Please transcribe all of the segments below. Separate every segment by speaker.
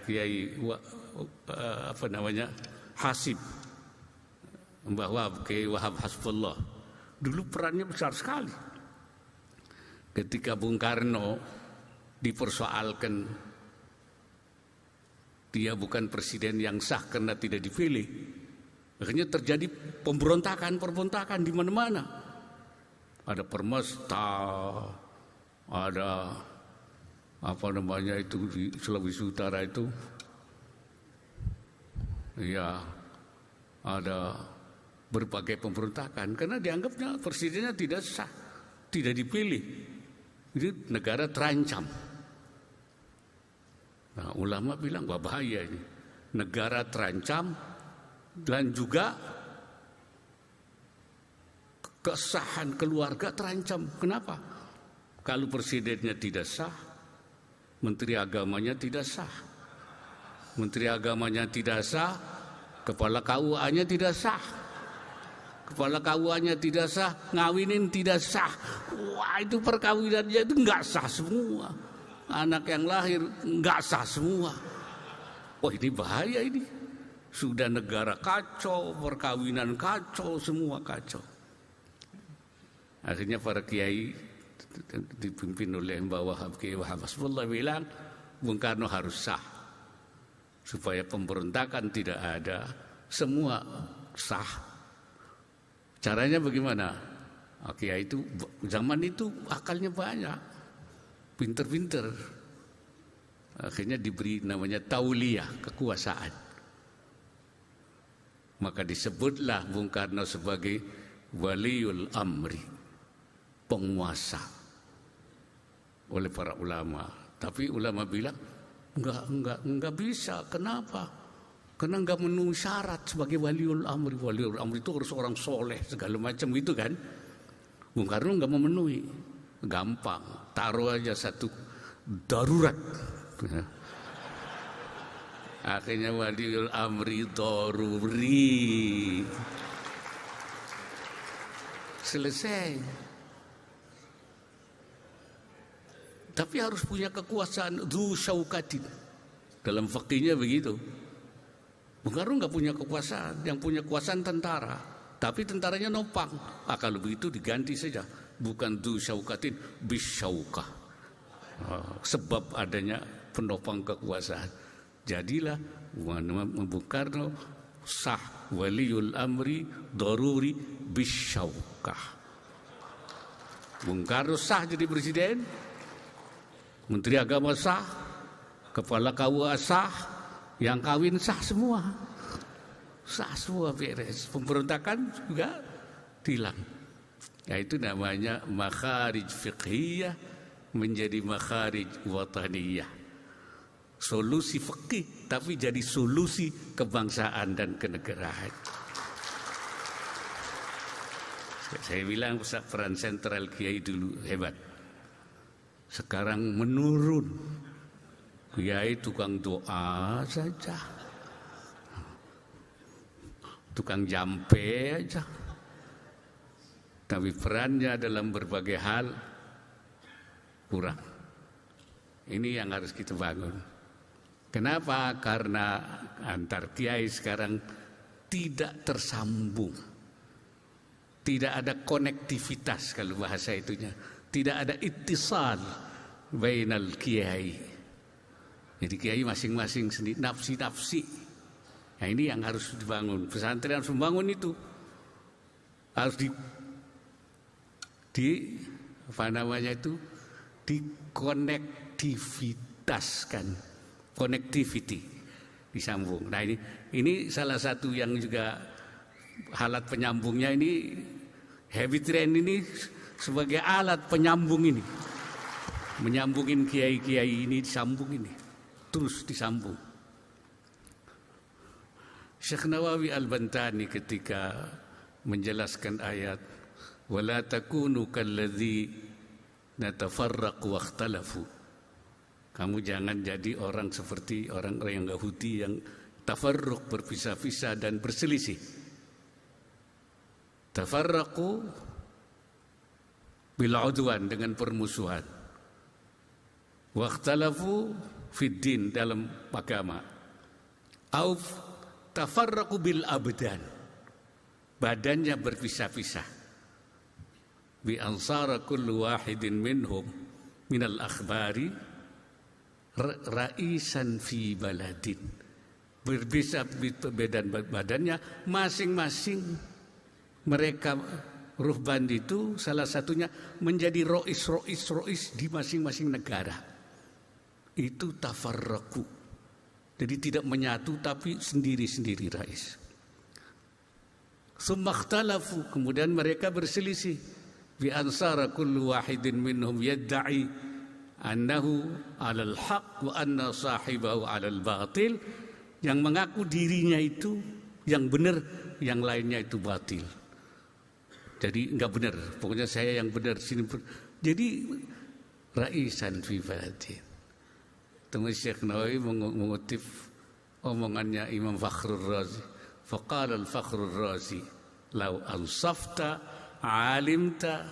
Speaker 1: Kiai Hasib, Mbah Wahab, Kiai Wahab Hasbullah. Dulu perannya besar sekali. Ketika Bung Karno dipersoalkan dia bukan presiden yang sah karena tidak dipilih, akhirnya terjadi pemberontakan di mana-mana. Ada Permesta, ada itu di Sulawesi Utara itu, ya ada berbagai pemberontakan karena dianggapnya presidennya tidak sah, tidak dipilih. Jadi negara terancam. Nah, ulama bilang wah bahaya ini. Negara terancam dan juga kesahan keluarga terancam. Kenapa? Kalau presidennya tidak sah, menteri agamanya tidak sah. Menteri agamanya tidak sah, kepala KUA-nya tidak sah. Kepala KUA-nya tidak sah, ngawinin tidak sah. Wah, itu perkawinannya itu enggak sah semua. Anak yang lahir enggak sah semua. Wah, ini bahaya ini. Sudah negara kacau, perkawinan kacau, semua kacau. Akhirnya para kiai dipimpin oleh Mbah Wahab, Kiai Wahab Hasbullah bilang Bung Karno harus sah supaya pemberontakan tidak ada, semua sah. Caranya bagaimana? Kiai itu zaman itu akalnya banyak, pinter-pinter. Akhirnya diberi namanya tauliyah, kekuasaan. Maka disebutlah Bung Karno sebagai waliul amri, penguasa oleh para ulama. Tapi ulama bilang enggak bisa. Kenapa? Karena enggak memenuhi syarat sebagai waliul amri. Waliul amri itu harus orang soleh segala macam gitu kan. Bung Karno enggak memenuhi. Gampang, taruh aja satu darurat. Akhirnya waliul amri daruri. Selesai. Tapi harus punya kekuasaan dzu syaukatin. Dalam fikihnya begitu. Bung Karno enggak punya kekuasaan, yang punya kekuasaan tentara, tapi tentaranya nopang. Kalau begitu diganti saja, bukan dzu syaukatin bisyaukah. Sebab adanya penopang kekuasaan. Jadilah Bung Karno sah waliul amri daruri bisyaukah. Bung Karno sah jadi presiden, menteri agama sah, kepala KUA sah, yang kawin sah semua. Sah semua beres. Pemberontakan juga hilang. Ya, itu namanya makharij fiqhiyah menjadi makharij wataniyah. Solusi fikih tapi jadi solusi kebangsaan dan kenegaraan. Saya bilang peran sentral Kiai dulu hebat. Sekarang menurun. Kiai tukang doa saja, tukang jampe aja. Tapi perannya dalam berbagai hal kurang. Ini yang harus kita bangun. Kenapa? Karena antar kiai sekarang tidak tersambung. Tidak ada konektivitas kalau bahasa itunya. Tidak ada ittisal bainal kiai. Jadi kiai masing-masing sendiri nafsi-nafsi. Nah, ini yang harus dibangun. Pesantren harus membangun itu. Harus dikonektivitaskan. Connectivity disambung. Nah, ini salah satu yang juga alat penyambungnya ini heavy train ini sebagai alat penyambung ini. Menyambungin kiai-kiai ini disambung ini. Terus disambung. Syekh Nawawi Al-Bantani ketika menjelaskan ayat wala takunu kalladzi natafarraqu wakhtalafu. Kamu jangan jadi orang seperti orang-orang yang Yahudi yang tafarruq, berpisah-pisah dan berselisih. Tafarraqu bil udwan, dengan permusuhan. Wakhtalafu fiddin dalam agama. Auf tafarraqu bil abdan, badannya berpisah-pisah. Bi ansara kullu wahidin minhum minal akhbari ra'isan fi baladin, berbisa badannya masing-masing. Mereka ruhban itu salah satunya menjadi rois di masing-masing negara. Itu tafarraqu, jadi tidak menyatu tapi sendiri-sendiri rais. Sumakhtalafu, kemudian mereka berselisih. Bi ansara kullu wahidin minhum yadda'i annahu 'alal haq wa anna sahibahu 'alal batil, yang mengaku dirinya itu yang benar, yang lainnya itu batil. Jadi enggak benar, pokoknya saya yang benar sini. Jadi raisan fi baladin. Temu Syekh Nawawi mengutip omongannya Imam Fakhrur Razi. Faqala al-Fakhrur Razi, "Lau ansafta 'alimta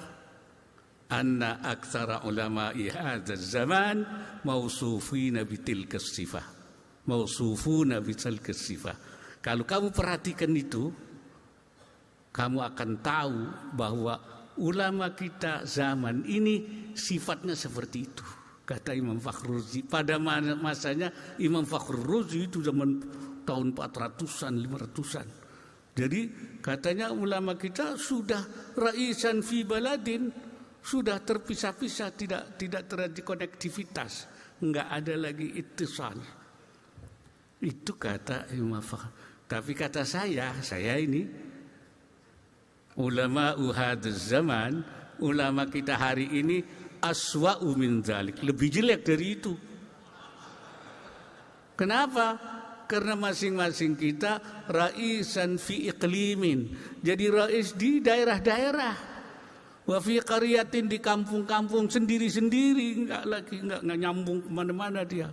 Speaker 1: anna aktsara ulama'i hadzal zaman mausufina bitilka sifah." Mausufuna bitilka sifah. Kalau kamu perhatikan itu, kamu akan tahu bahwa ulama kita zaman ini sifatnya seperti itu. Kata Imam Fakhrur Razi, pada masanya Imam Fakhrur Razi itu zaman tahun 400-an, 500-an. Jadi katanya ulama kita sudah raisan fi baladin, sudah terpisah-pisah, tidak terjadi konektivitas, enggak ada lagi ittisal. Itu kata Imam Fakhrur. Tapi kata saya ini ulama uhadz zaman, ulama kita hari ini aswa'u min dzalik, lebih jelek dari itu. Kenapa? Karena masing-masing kita raisan fi iqlimin, jadi rais di daerah-daerah. Wa fi qaryatin, di kampung-kampung sendiri-sendiri, enggak nyambung kemana-mana dia.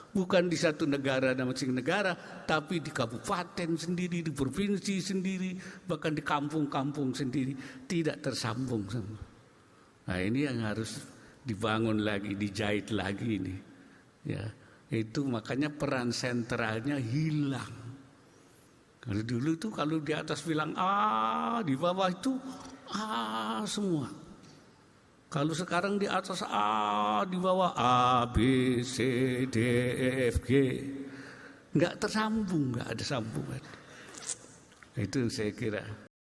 Speaker 1: Bukan di satu negara dan masing negara, tapi di kabupaten sendiri, di provinsi sendiri, bahkan di kampung-kampung sendiri, tidak tersambung. Nah ini yang harus dibangun lagi, dijahit lagi ini. Ya, itu makanya peran sentralnya hilang. Kalau dulu itu kalau di atas bilang A, di bawah itu A semua. Kalau sekarang di atas A, di bawah A, B, C, D, E, F, G, nggak tersambung, nggak ada sambungan. Itu saya kira.